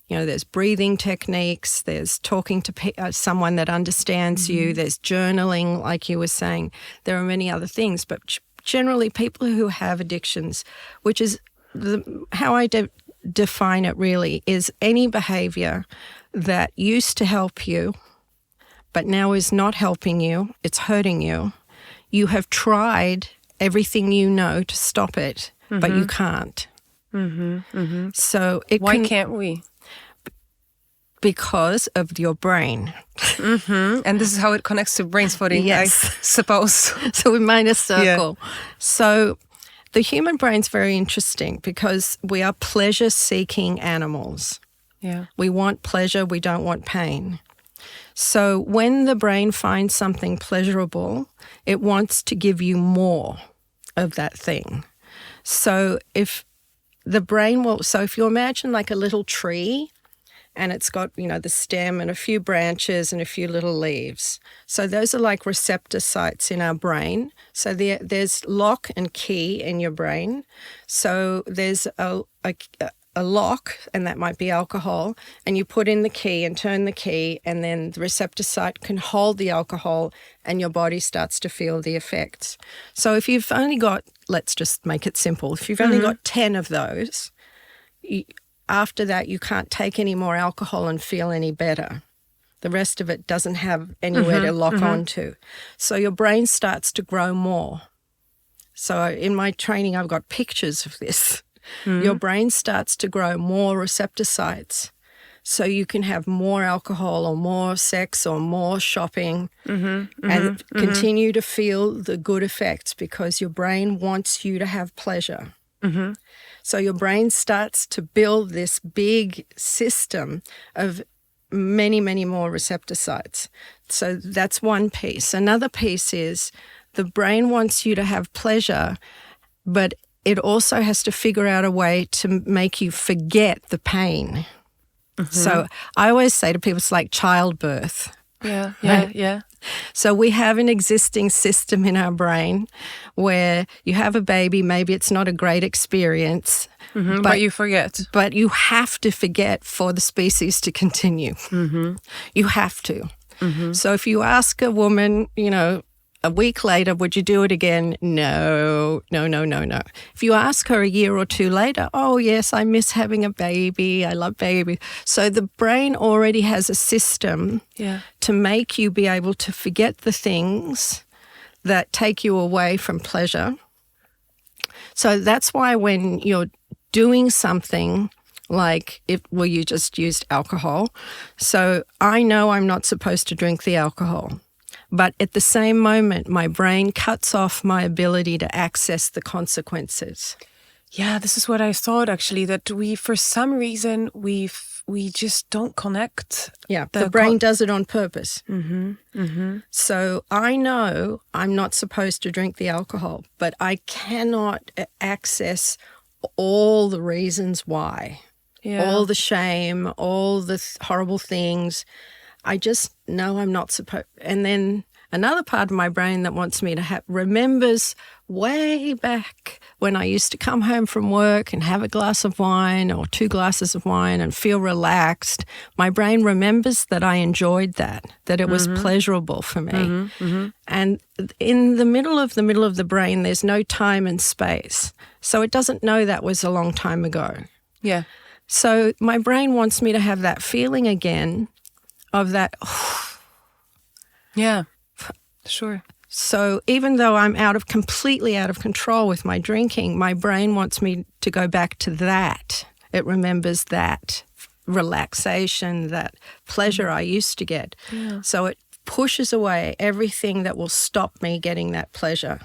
There's breathing techniques, there's talking to someone that understands you, there's journaling, like you were saying. There are many other things, but generally people who have addictions, which is how I define it really, is any behavior that used to help you, but now is not helping you, it's hurting you. You have tried everything you know to stop it, but you can't. So why can't we? Because of your brain. And this is how it connects to Brainspotting, yes. I suppose. So we made a circle. Yeah. So the human brain's very interesting because we are pleasure-seeking animals. Yeah. We want pleasure, we don't want pain. So when the brain finds something pleasurable, it wants to give you more of that thing. So if you imagine like a little tree, and it's got, the stem and a few branches and a few little leaves. So those are like receptor sites in our brain. So there's lock and key in your brain. So there's a lock, and that might be alcohol, and you put in the key and turn the key, and then the receptor site can hold the alcohol and your body starts to feel the effects. So if you've only got, let's just make it simple, if you've only got 10 of those, after that, you can't take any more alcohol and feel any better. The rest of it doesn't have anywhere to lock onto. So your brain starts to grow more. So in my training, I've got pictures of this. Your brain starts to grow more receptor sites. So you can have more alcohol or more sex or more shopping and continue to feel the good effects because your brain wants you to have pleasure. So your brain starts to build this big system of many, many more receptor sites. So that's one piece. Another piece is the brain wants you to have pleasure, but it also has to figure out a way to make you forget the pain. So I always say to people, it's like childbirth. Yeah. So we have an existing system in our brain where you have a baby, maybe it's not a great experience. But you forget. But you have to forget for the species to continue. You have to. So if you ask a woman, a week later, would you do it again? No. If you ask her a year or two later, oh, yes, I miss having a baby. I love baby. So the brain already has a system to make you be able to forget the things that take you away from pleasure. So that's why when you're doing something like you just used alcohol. So I know I'm not supposed to drink the alcohol. But at the same moment, my brain cuts off my ability to access the consequences. Yeah, this is what I thought, actually, that for some reason, we just don't connect. Yeah, the brain does it on purpose. So I know I'm not supposed to drink the alcohol, but I cannot access all the reasons why. All the shame, all the horrible things. I just know I'm not supposed. And then another part of my brain that wants me to remembers way back when I used to come home from work and have a glass of wine or 2 glasses of wine and feel relaxed. My brain remembers that I enjoyed that it was pleasurable for me. And in the middle of the brain, there's no time and space. So it doesn't know that was a long time ago. Yeah. So my brain wants me to have that feeling again of that. Yeah, sure. So even though I'm completely out of control with my drinking, my brain wants me to go back to that. It remembers that relaxation, that pleasure I used to get. Yeah. So it pushes away everything that will stop me getting that pleasure.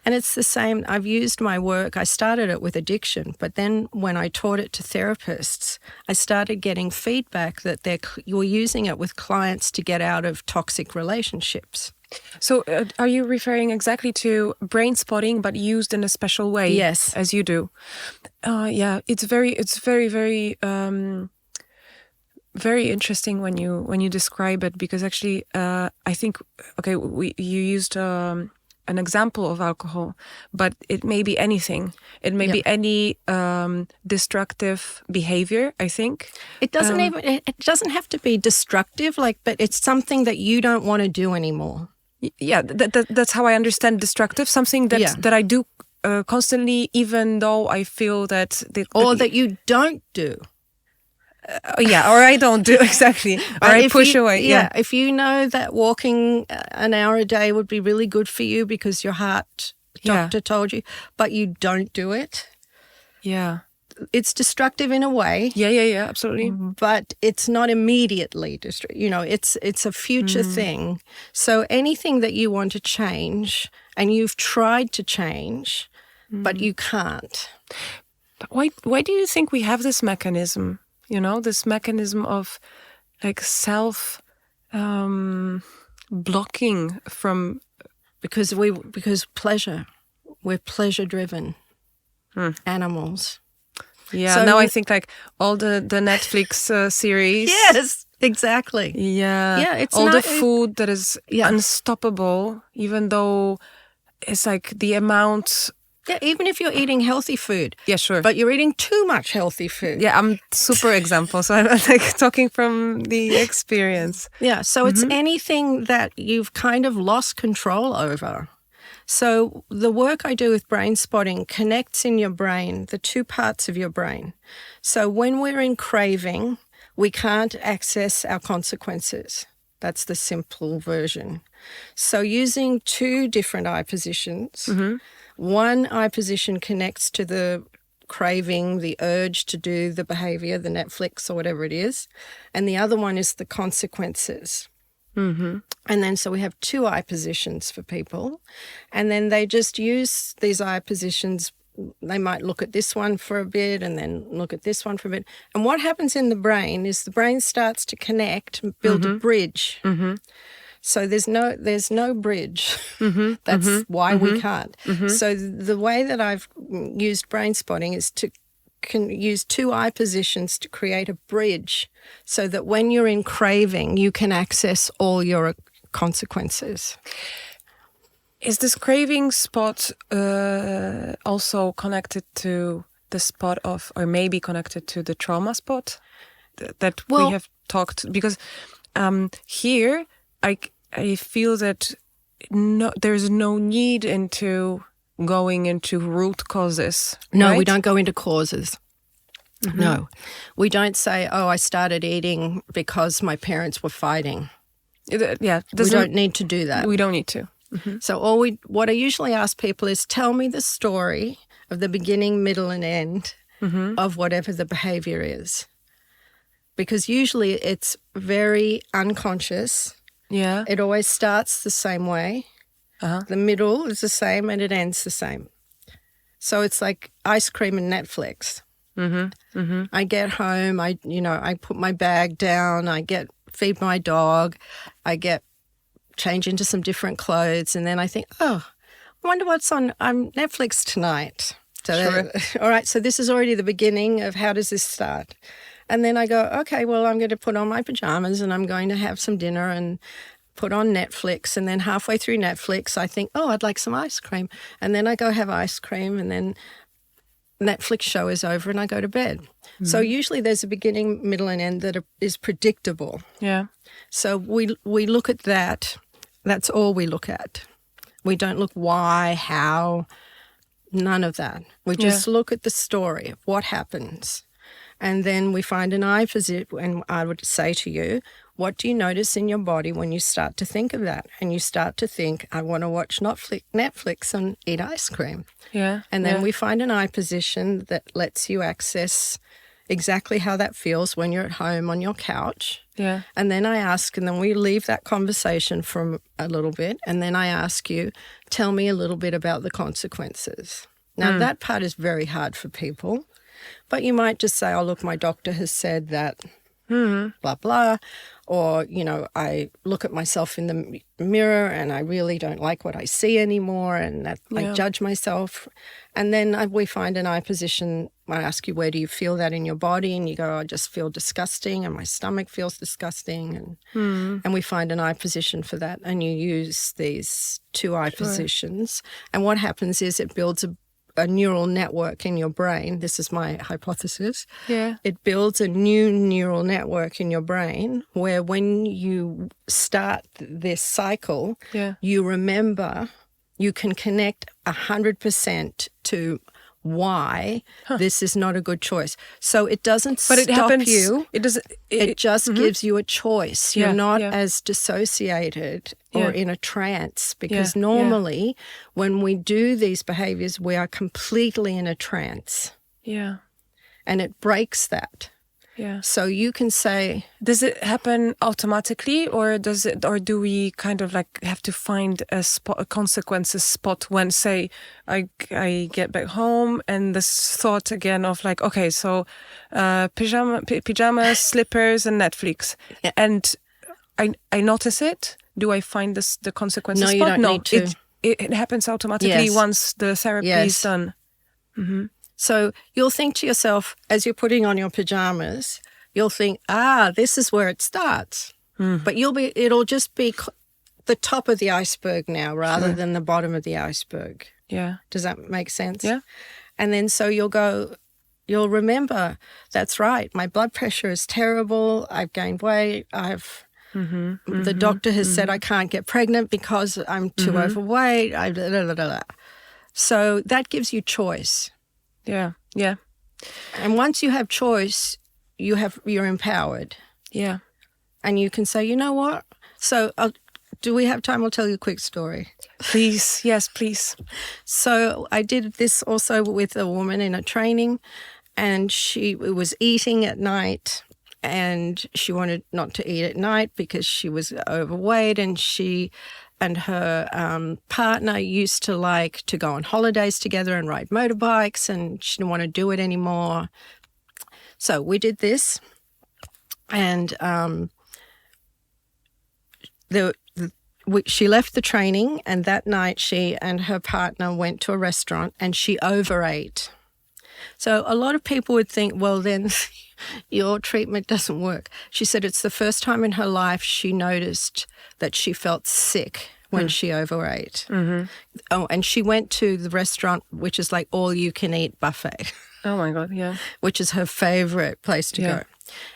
And it's the same. I've used my work. I started it with addiction, but then when I taught it to therapists, I started getting feedback that you're using it with clients to get out of toxic relationships. So are you referring exactly to Brainspotting, but used in a special way? Yes. As you do. Yeah, it's very, very interesting when you describe it, because actually, I think, you used an example of alcohol, but it may be anything. It may be any destructive behavior, I think. It doesn't it doesn't have to be destructive, but it's something that you don't want to do anymore. Yeah, that's how I understand destructive. Something that I do constantly, even though I feel that that you don't do. Or I don't do, exactly. Or I push away. Yeah, if you know that walking an hour a day would be really good for you because your heart doctor told you, but you don't do it. Yeah. It's destructive in a way. Yeah, absolutely. But it's not immediately destructive. It's a future thing. So anything that you want to change and you've tried to change, but you can't. But why do you think we have this mechanism? This mechanism of self blocking from because pleasure. We're pleasure driven animals. Yeah. So now I think all the Netflix series. Yes, exactly. Yeah. Yeah. It's all the food that is unstoppable, even though it's the amount. Yeah, even if you're eating healthy food. Yeah, sure. But you're eating too much healthy food. Yeah, I'm super example. So I'm talking from the experience. Yeah, so it's anything that you've kind of lost control over. So the work I do with Brainspotting connects in your brain, the 2 parts of your brain. So when we're in craving, we can't access our consequences. That's the simple version. So using 2 different eye positions, one eye position connects to the craving, the urge to do the behavior, the Netflix or whatever it is, and the other one is the consequences. And then so we have 2 eye positions for people, and then they just use these eye positions they might look at this one for a bit and then look at this one for a bit. And what happens in the brain is the brain starts to connect and build a bridge. So there's no bridge. That's why we can't. So the way that I've used brain spotting is to can use two eye positions to create a bridge so that when you're in craving, you can access all your consequences. Is this craving spot also connected to the spot of, or maybe connected to the trauma spot that we have talked? Because here I feel that there's no need into going into root causes. No, right? we don't go into causes. No, we don't say, oh, I started eating because my parents were fighting. Yeah, we don't need to do that. We don't need to. So what I usually ask people is, tell me the story of the beginning, middle, and end of whatever the behavior is. Because usually it's very unconscious. Yeah. It always starts the same way. The middle is the same and it ends the same. So it's like ice cream and Netflix. I get home, I put my bag down, feed my dog, I change into some different clothes, and then I think, oh, I wonder what's on Netflix tonight. So all right, so this is already the beginning of how does this start? And then I go, okay, well, I'm going to put on my pajamas and I'm going to have some dinner and put on Netflix. And then halfway through Netflix, I think, oh, I'd like some ice cream. And then I go have ice cream, and then Netflix show is over and I go to bed. So usually there's a beginning, middle, and end that is predictable. Yeah. So we look at that. That's all we look at. We don't look why, how, none of that. We just look at the story of what happens. And then we find an eye visit, and I would say to you, what do you notice in your body when you start to think of that? And you start to think, I want to watch Netflix and eat ice cream. Yeah. And then we find an eye position that lets you access exactly how that feels when you're at home on your couch. Yeah. And then I ask, and then we leave that conversation for a little bit, and then I ask you, tell me a little bit about the consequences. Now, that part is very hard for people, but you might just say, oh, look, my doctor has said that, blah, blah. Or, I look at myself in the mirror and I really don't like what I see anymore, and that I judge myself. And then we find an eye position. I ask you, where do you feel that in your body? And you go, I just feel disgusting and my stomach feels disgusting. And we find an eye position for that. And you use these two eye positions. And what happens is it builds a neural network in your brain. This is my hypothesis. Yeah. It builds a new neural network in your brain where when you start this cycle, you remember, you can connect 100% to why this is not a good choice. So it doesn't stop you. It just gives you a choice. You're not as dissociated or in a trance, because normally when we do these behaviors, we are completely in a trance. Yeah. And it breaks that. Yeah. So you can say, does it happen automatically, or do we kind of like have to find a consequences spot when, say, I get back home and this thought again of like, okay, so pajamas, slippers, and Netflix, and I notice it. Do I find the consequences spot? No, you don't need to. It happens automatically once the therapy is done. So you'll think to yourself, as you're putting on your pajamas, you'll think, this is where it starts. But it'll just be the top of the iceberg now rather than the bottom of the iceberg. Yeah. Does that make sense? Yeah. And then so you'll remember, that's right, my blood pressure is terrible, I've gained weight, the doctor has said I can't get pregnant because I'm too overweight, So that gives you choice. Yeah, yeah. And once you have choice, you're empowered. Yeah. And you can say, you know what? So do we have time? I'll tell you a quick story. Please. Yes, please. So I did this also with a woman in a training, and she was eating at night, and she wanted not to eat at night because she was overweight, and she and her partner used to like to go on holidays together and ride motorbikes, and she didn't want to do it anymore. So we did this, and she left the training, and that night she and her partner went to a restaurant and she overate. So a lot of people would think, well, then your treatment doesn't work. She said it's the first time in her life she noticed that she felt sick when she overate. Mm-hmm. Oh, and she went to the restaurant, which is like all-you-can-eat buffet. Oh, my God, yeah. Which is her favorite place to go.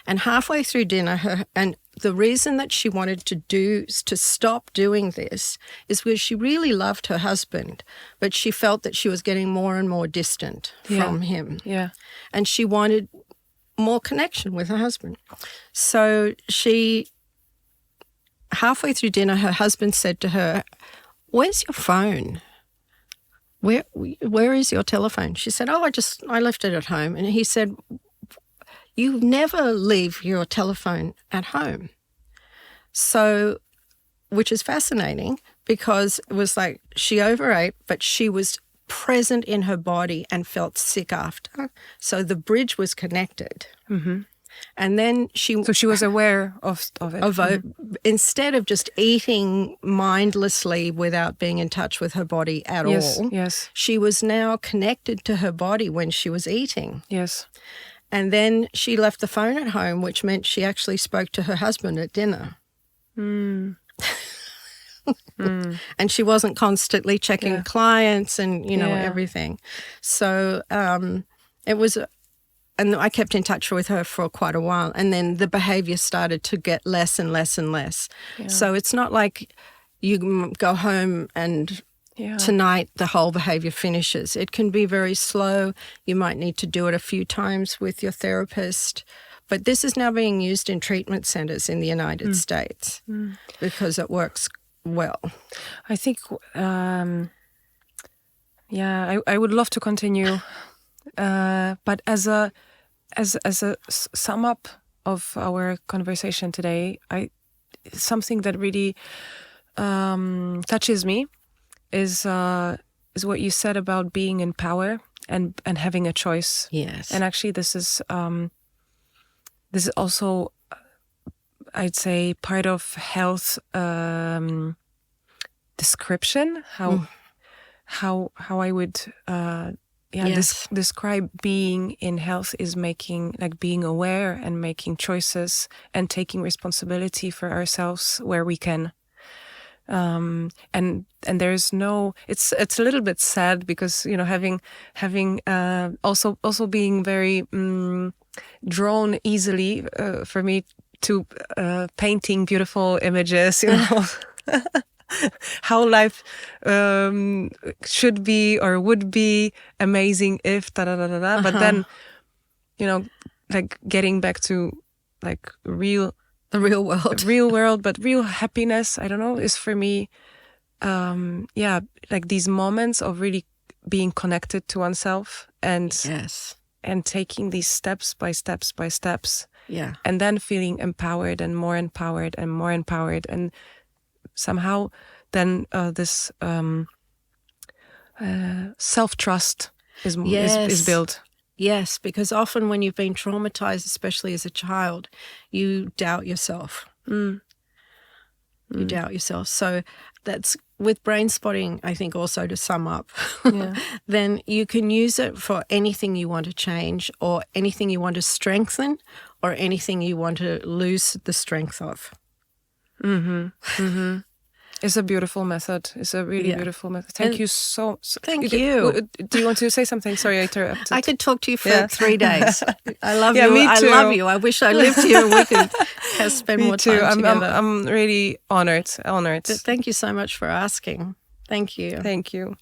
And halfway through dinner, and the reason that she wanted to stop doing this is because she really loved her husband, but she felt that she was getting more and more distant from him. Yeah. And she wanted more connection with her husband. So halfway through dinner, her husband said to her, "Where's your phone? Where is your telephone?" She said, "Oh, I left it at home." And he said, "You never leave your telephone at home." So, which is fascinating because it was like she overate, but she was present in her body and felt sick after. So the bridge was connected. Mm-hmm. And then she was aware of it. Instead of just eating mindlessly without being in touch with her body at all. Yes. She was now connected to her body when she was eating. Yes. And then she left the phone at home, which meant she actually spoke to her husband at dinner. Mm. And she wasn't constantly checking clients and, everything. So it was, and I kept in touch with her for quite a while. And then the behavior started to get less and less and less. Yeah. So it's not like you go home and tonight the whole behavior finishes. It can be very slow. You might need to do it a few times with your therapist. But this is now being used in treatment centers in the United States because it works well. I think, I would love to continue. But as a sum up of our conversation today, something that really touches me is what you said about being in power and having a choice. Yes. And actually, this is also, I'd say, part of health description. How I would describe being in health is being aware and making choices and taking responsibility for ourselves where we can. And there's no, it's a little bit sad because, having also being very drawn easily for me to painting beautiful images, how life should be or would be amazing if da-da-da-da-da. But then, getting back to the real world, but real happiness, I don't know, is for me, these moments of really being connected to oneself and taking these steps by steps. Yeah. And then feeling empowered and more empowered and more empowered. And somehow then this self-trust is built. Yes, because often when you've been traumatized, especially as a child, you doubt yourself. You doubt yourself. So that's with Brainspotting, I think also to sum up, then you can use it for anything you want to change or anything you want to strengthen or anything you want to lose the strength of. Mm-hmm. Mm-hmm. It's a beautiful method. It's a really beautiful method. Thank you so. Thank you. Do you want to say something? Sorry, I interrupted. I could talk to you for 3 days. I love you. Me too. I love you. I wish I lived here and we could spend more time together. I'm really honored. Thank you so much for asking. Thank you. Thank you.